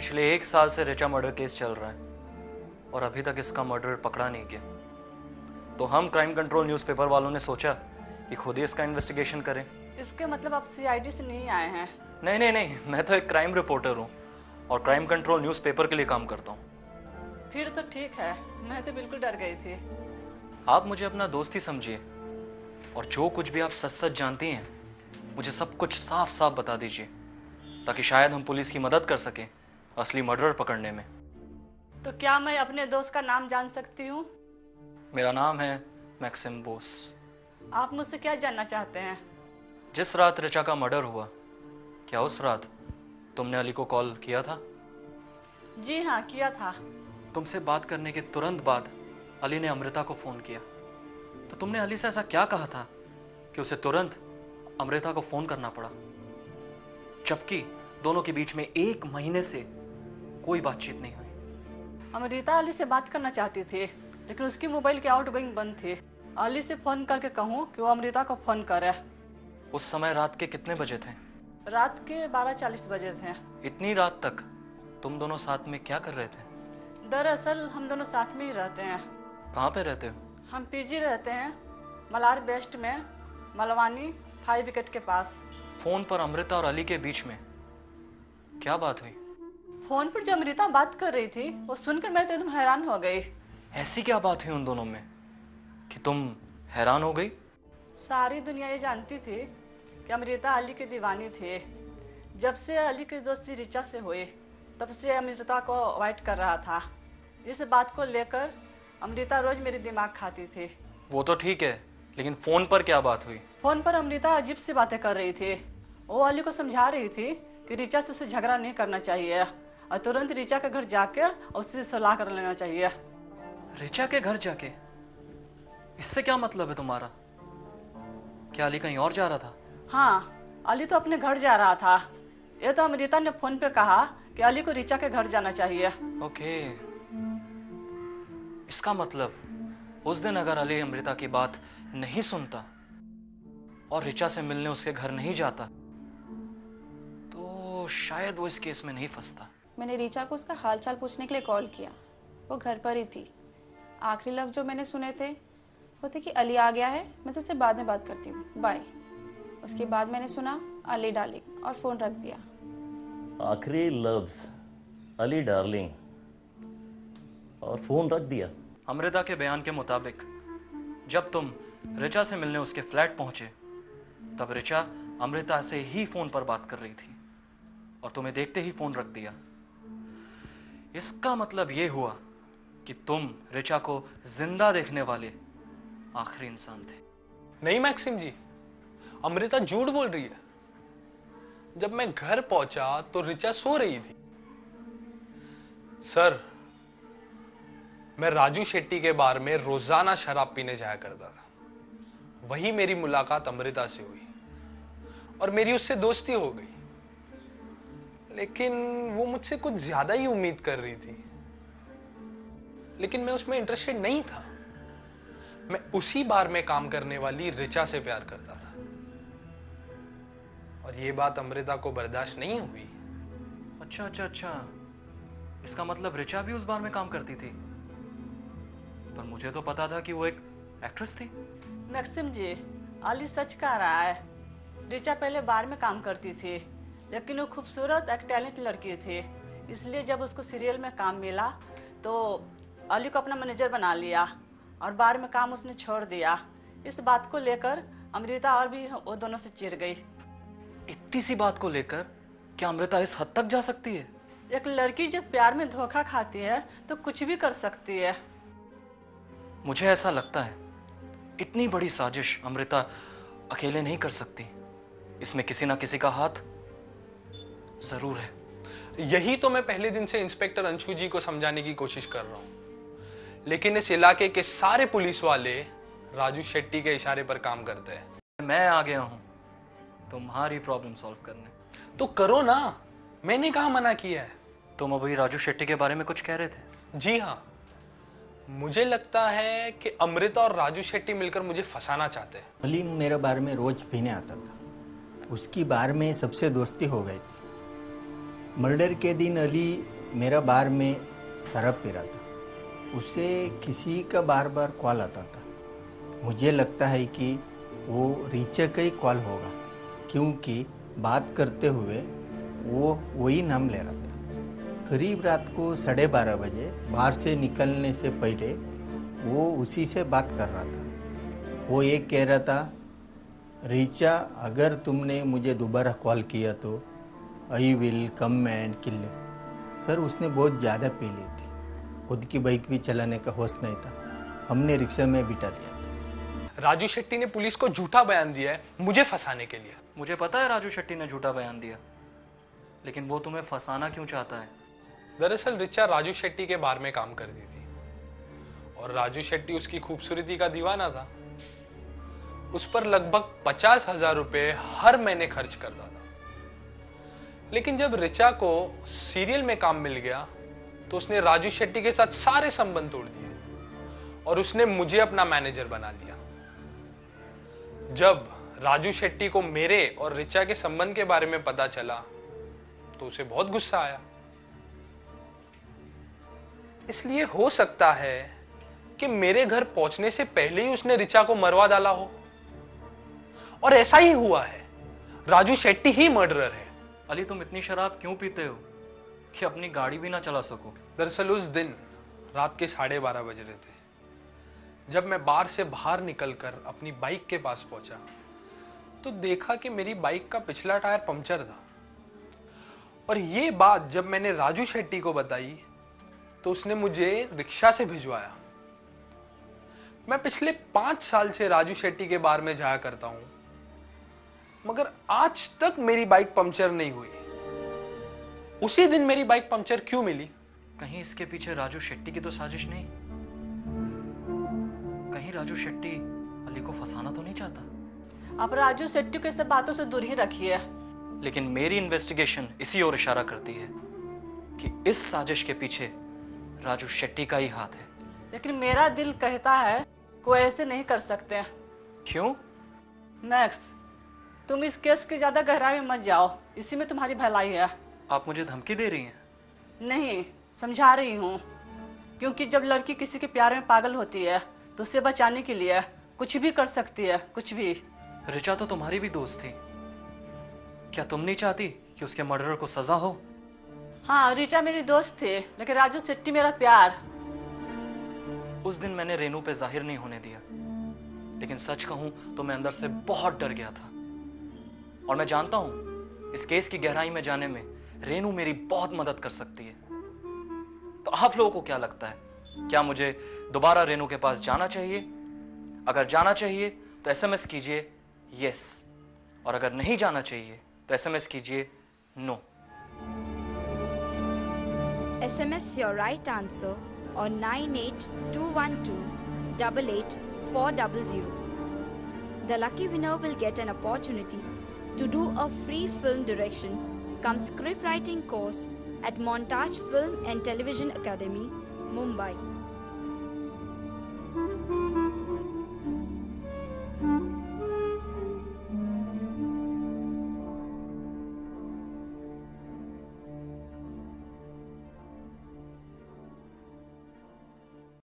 पिछले 1 साल से ऋचा मर्डर केस चल रहा है और अभी तक इसका मर्डर पकड़ा नहीं गया। तो हम क्राइम कंट्रोल न्यूज़पेपर वालों ने सोचा कि खुद ही इसका इन्वेस्टिगेशन करें। इसके मतलब आप सीआईडी से नहीं आए हैं? नहीं नहीं नहीं, मैं तो एक क्राइम रिपोर्टर हूँ और क्राइम कंट्रोल न्यूज़पेपर के लिए काम करता हूँ। फिर तो ठीक है, मैं तो बिल्कुल डर गई थी। आप मुझे अपना दोस्त ही समझिए और जो कुछ भी आप सच सच जानती हैं मुझे सब कुछ साफ साफ बता दीजिए, ताकि शायद हम पुलिस की मदद कर सकें असली मर्डर पकड़ने में। तो क्या मैं अपने दोस्त का नाम जान सकती हूँ? मेरा नाम है मैक्सिम बोस। आप मुझसे क्या जानना चाहते हैं? जिस रात ऋचा का मर्डर हुआ, क्या उस रात तुमने अली को कॉल किया था? जी हाँ, किया था। तुमसे बात करने के तुरंत बाद अली ने अमृता को फ़ोन किया, तो तुमने अली से ऐसा क्या कहा था कि उसे तुरंत अमृता को फ़ोन करना पड़ा, जबकि दोनों के बीच में 1 महीने से कोई बातचीत नहीं हुई? अमृता अली से बात करना चाहती थी, लेकिन उसकी मोबाइल की आउटगोइंग बंद थी। अली से फ़ोन करके कहूँ कि वो अमृता को फ़ोन करे। उस समय रात के कितने बजे थे? रात के 12:40 बजे थे। इतनी रात तक तुम दोनों साथ में क्या कर रहे थे? दरअसल हम दोनों साथ में ही रहते हैं। कहाँ पे रहते हो? हम पीजी रहते हैं, मलार वेस्ट में, मलवानी 5 विकेट के पास। फ़ोन पर अमृता और अली के बीच में क्या बात हुई? फ़ोन पर जो अमृता बात कर रही थी वो सुनकर मैं तो एकदम हैरान हो गई। ऐसी क्या बात हुई उन दोनों में कि तुम हैरान हो गई? सारी दुनिया ये जानती थी कि अमृता अली की दीवानी थी। जब से अली की दोस्ती ऋचा से हुई, तब से अमृता को अवॉइड कर रहा था। इस बात को लेकर अमृता रोज़ मेरी दिमाग खाती थी। वो तो ठीक है, लेकिन फ़ोन पर क्या बात हुई? फ़ोन पर अमृता अजीब सी बातें कर रही थी। वो अली को समझा रही थी कि ऋचा से उसे झगड़ा नहीं करना चाहिए और तुरंत ऋचा के घर जाकर उससे सलाह कर लेना चाहिए। ऋचा के घर जाके? इससे क्या मतलब है तुम्हारा? क्या अली कहीं और जा रहा था? हाँ, अली तो अपने घर जा रहा था। ये तो अमृता ने फ़ोन पे कहा कि अली को ऋचा के घर जाना चाहिए। ओके, इसका मतलब उस दिन अगर अली अमृता की बात नहीं सुनता और ऋचा से मिलने उसके घर नहीं जाता, तो शायद वो इस केस में नहीं फंसता। मैंने ऋचा को उसका हालचाल पूछने के लिए कॉल किया। वो घर पर ही थी। आखिरी लफ्ज जो मैंने सुने थे वो थे कि अली आ गया है, मैं तुझसे बाद में बात करती हूँ, बाय। उसके बाद मैंने सुना अली डार्लिंग और फ़ोन रख दिया। आखिरी लफ्ज अली डार्लिंग और फ़ोन रख दिया। अमृता के बयान के मुताबिक जब तुम ऋचा से मिलने उसके फ्लैट पहुंचे, तब ऋचा अमृता से ही फ़ोन पर बात कर रही थी और तुम्हें देखते ही फ़ोन रख दिया। इसका मतलब ये हुआ कि तुम ऋचा को जिंदा देखने वाले आखिरी इंसान थे। नहीं मैक्सिम जी, अमृता झूठ बोल रही है। जब मैं घर पहुंचा तो ऋचा सो रही थी। सर, मैं राजू शेट्टी के बार में रोजाना शराब पीने जाया करता था। वही मेरी मुलाकात अमृता से हुई और मेरी उससे दोस्ती हो गई। लेकिन वो मुझसे कुछ ज्यादा ही उम्मीद कर रही थी, लेकिन मैं उसमें इंटरेस्टेड नहीं था। मैं उसी बार में काम करने वाली ऋचा से प्यार करता था और ये बात अमृता को बर्दाश्त नहीं हुई। अच्छा अच्छा अच्छा, इसका मतलब ऋचा भी उस बार में काम करती थी? पर मुझे तो पता था कि वो एक एक्ट्रेस थी। मैक्सिम जी, अली सच कह रहा है। ऋचा पहले बार में काम करती थी, लेकिन वो खूबसूरत एक टैलेंट लड़की थी। इसलिए जब उसको सीरियल में काम मिला तो अली को अपना मैनेजर बना लिया और बार में काम उसने छोड़ दिया। इस बात को लेकर अमृता और भी वो दोनों से चिढ़ गई। इतनी सी बात को लेकर क्या अमृता इस हद तक जा सकती है? एक लड़की जब प्यार में धोखा खाती है तो कुछ भी कर सकती है। मुझे ऐसा लगता है इतनी बड़ी साजिश अमृता अकेले नहीं कर सकती। इसमें किसी ना किसी का हाथ जरूर है। यही तो मैं पहले दिन से इंस्पेक्टर अंशु जी को समझाने की कोशिश कर रहा हूं, लेकिन इस इलाके के सारे पुलिस वाले राजू शेट्टी के इशारे पर काम करते हैं। मैं आ गया हूं तुम्हारी प्रॉब्लम सॉल्व करने। तो करो ना, मैंने कहा मना किया है। तुम अभी राजू शेट्टी के बारे में कुछ कह रहे थे? जी हाँ, मुझे लगता है कि अमृता और राजू शेट्टी मिलकर मुझे फंसाना चाहते हैं। अली मेरे बार में रोज पीने आता था। उसकी बार में सबसे दोस्ती हो गई थी। मर्डर के दिन अली मेरा बार में शराब पी रहा था। उसे किसी का बार बार कॉल आता था। मुझे लगता है कि वो रीचा का ही कॉल होगा, क्योंकि बात करते हुए वो वही नाम ले रहा था। करीब रात को 12:30 बजे बाहर से निकलने से पहले वो उसी से बात कर रहा था। वो ये कह रहा था, रीचा अगर तुमने मुझे दोबारा कॉल किया तो I will come and kill you. Sir उसने बहुत ज़्यादा पी ली थी, खुद की बाइक भी चलाने का होश नहीं था। हमने रिक्शा में बिठा दिया था। राजू शेट्टी ने पुलिस को झूठा बयान दिया है मुझे फंसाने के लिए। मुझे पता है राजू शेट्टी ने झूठा बयान दिया, लेकिन वो तुम्हें फंसाना क्यों चाहता है? दरअसल रिचा राजू शेट्टी के बार में काम करती थी और राजू शेट्टी उसकी खूबसूरती का दीवाना था। उस पर लगभग 50,000 रुपए हर महीने खर्च करता था। लेकिन जब रिचा को सीरियल में काम मिल गया तो उसने राजू शेट्टी के साथ सारे संबंध तोड़ दिए और उसने मुझे अपना मैनेजर बना लिया। जब राजू शेट्टी को मेरे और रिचा के संबंध के बारे में पता चला तो उसे बहुत गुस्सा आया। इसलिए हो सकता है कि मेरे घर पहुंचने से पहले ही उसने रिचा को मरवा डाला हो। और ऐसा ही हुआ है, राजू शेट्टी ही मर्डरर है। अली, तुम इतनी शराब क्यों पीते हो कि अपनी गाड़ी भी ना चला सको? दरअसल उस दिन रात के 12:30 बज रहे थे। जब मैं बार से बाहर निकलकर अपनी बाइक के पास पहुंचा तो देखा कि मेरी बाइक का पिछला टायर पंक्चर था। और ये बात जब मैंने राजू शेट्टी को बताई तो उसने मुझे रिक्शा से भिजवाया। मैं पिछले 5 साल से राजू शेट्टी के बार में जाया करता हूं, मगर आज तक मेरी बाइक पंक्चर नहीं हुई। उसी दिन मेरी बाइक पंक्चर क्यों मिली? कहीं इसके पीछे राजू शेट्टी की तो साजिश नहीं? कहीं राजू शेट्टी अली को फंसाना तो नहीं चाहता? आप राजू शेट्टी को सब बातों से दूर ही रखिए। लेकिन मेरी इन्वेस्टिगेशन इसी ओर इशारा करती है कि इस साजिश के पीछे राजू शेट्टी का ही हाथ है। लेकिन मेरा दिल कहता है कोई ऐसे नहीं कर सकते। क्यों? मैक्स, तुम इस केस की ज्यादा गहराई में मत जाओ, इसी में तुम्हारी भलाई है। आप मुझे धमकी दे रही हैं? नहीं, समझा रही हूँ। क्योंकि जब लड़की किसी के प्यार में पागल होती है तो उसे बचाने के लिए कुछ भी कर सकती है, कुछ भी। रिचा तो तुम्हारी भी दोस्त थी, क्या तुम नहीं चाहती कि उसके मर्डरर को सजा हो? हाँ, रिचा मेरी दोस्त थी, लेकिन राजू शेट्टी मेरा प्यार। उस दिन मैंने रेनू पे जाहिर नहीं होने दिया, लेकिन सच कहूं तो मैं अंदर से बहुत डर गया था। और मैं जानता हूं इस केस की गहराई में जाने में रेनू मेरी बहुत मदद कर सकती है। तो आप लोगों को क्या लगता है, क्या मुझे दोबारा रेनू के पास जाना चाहिए? अगर जाना चाहिए तो एसएमएस कीजिए यस, और अगर नहीं जाना चाहिए तो एसएमएस कीजिए no. SMS your right answer on 98212 88400. The lucky winner will get an opportunity to do a free film direction cum script writing course at Montage Film and Television Academy, Mumbai.